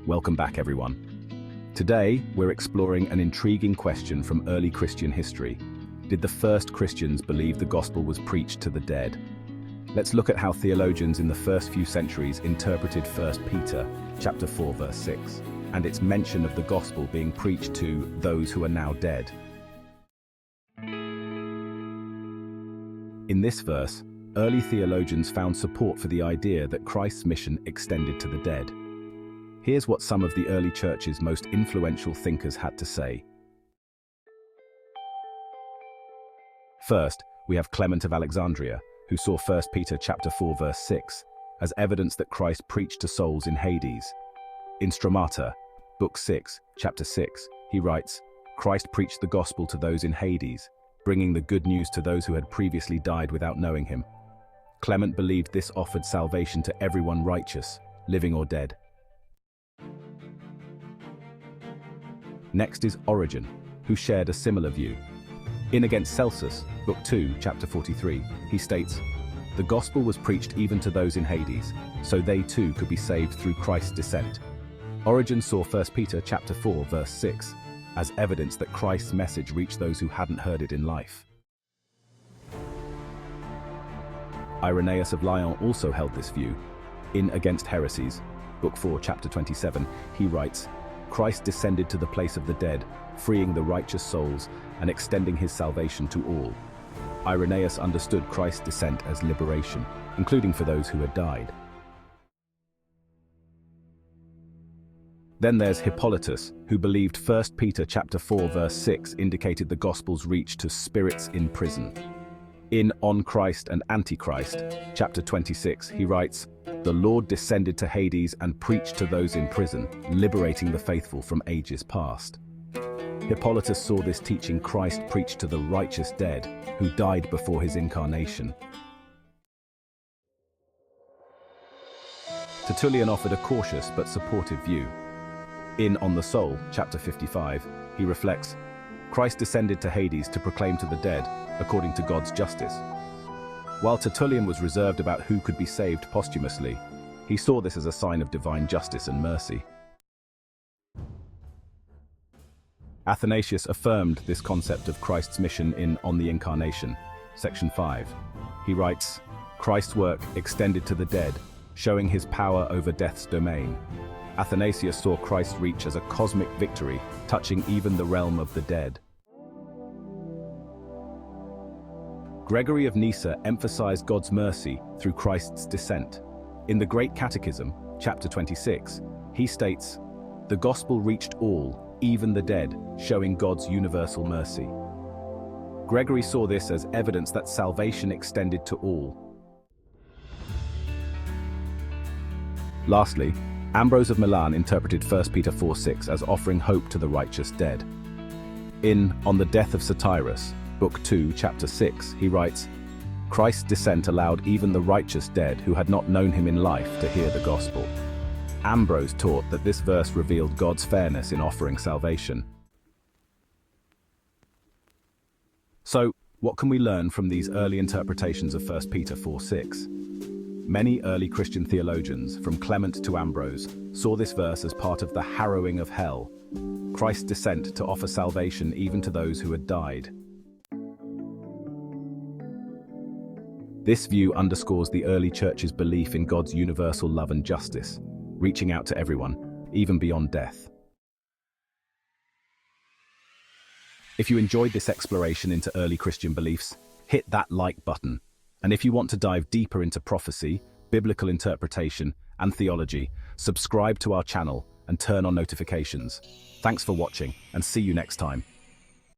Welcome back, everyone. Today, we're exploring an intriguing question from early Christian history. Did the first Christians believe the gospel was preached to the dead? Let's look at how theologians in the first few centuries interpreted 1 Peter chapter 4, verse 6, and its mention of the gospel being preached to those who are now dead. In this verse, early theologians found support for the idea that Christ's mission extended to the dead. Here's what some of the early church's most influential thinkers had to say. First, we have Clement of Alexandria, who saw 1 Peter chapter 4, verse 6, as evidence that Christ preached to souls in Hades. In Stromata, book 6, chapter 6, he writes, "Christ preached the gospel to those in Hades, bringing the good news to those who had previously died without knowing him." Clement believed this offered salvation to everyone righteous, living or dead. Next is Origen, who shared a similar view. In Against Celsus, book 2, chapter 43, he states, "The gospel was preached even to those in Hades, so they too could be saved through Christ's descent." Origen saw 1 Peter chapter 4, verse 6, as evidence that Christ's message reached those who hadn't heard it in life. Irenaeus of Lyon also held this view. In Against Heresies, book 4, chapter 27, he writes, "Christ descended to the place of the dead, freeing the righteous souls and extending his salvation to all." Irenaeus understood Christ's descent as liberation, including for those who had died. Then there's Hippolytus, who believed 1 Peter chapter 4, verse 6 indicated the gospel's reach to spirits in prison. In On Christ and Antichrist, chapter 26, he writes, "The Lord descended to Hades and preached to those in prison, liberating the faithful from ages past." Hippolytus saw this teaching Christ preached to the righteous dead, who died before his incarnation. Tertullian offered a cautious but supportive view. In On the Soul, chapter 55, he reflects, "Christ descended to Hades to proclaim to the dead, according to God's justice." While Tertullian was reserved about who could be saved posthumously, he saw this as a sign of divine justice and mercy. Athanasius affirmed this concept of Christ's mission in On the Incarnation, section 5. He writes, "Christ's work extended to the dead, showing his power over death's domain." Athanasius saw Christ's reach as a cosmic victory, touching even the realm of the dead. Gregory of Nyssa emphasized God's mercy through Christ's descent. In the Great Catechism, chapter 26, he states, "The gospel reached all, even the dead, showing God's universal mercy." Gregory saw this as evidence that salvation extended to all. Lastly, Ambrose of Milan interpreted 1 Peter 4:6 as offering hope to the righteous dead. In On the Death of Satyrus, book 2, chapter 6, he writes, "Christ's descent allowed even the righteous dead who had not known him in life to hear the gospel." Ambrose taught that this verse revealed God's fairness in offering salvation. So, what can we learn from these early interpretations of 1 Peter 4:6? Many early Christian theologians, from Clement to Ambrose, saw this verse as part of the harrowing of hell, Christ's descent to offer salvation even to those who had died. This view underscores the early church's belief in God's universal love and justice, reaching out to everyone, even beyond death. If you enjoyed this exploration into early Christian beliefs, hit that like button. And if you want to dive deeper into prophecy, biblical interpretation, and theology, subscribe to our channel and turn on notifications. Thanks for watching, and see you next time.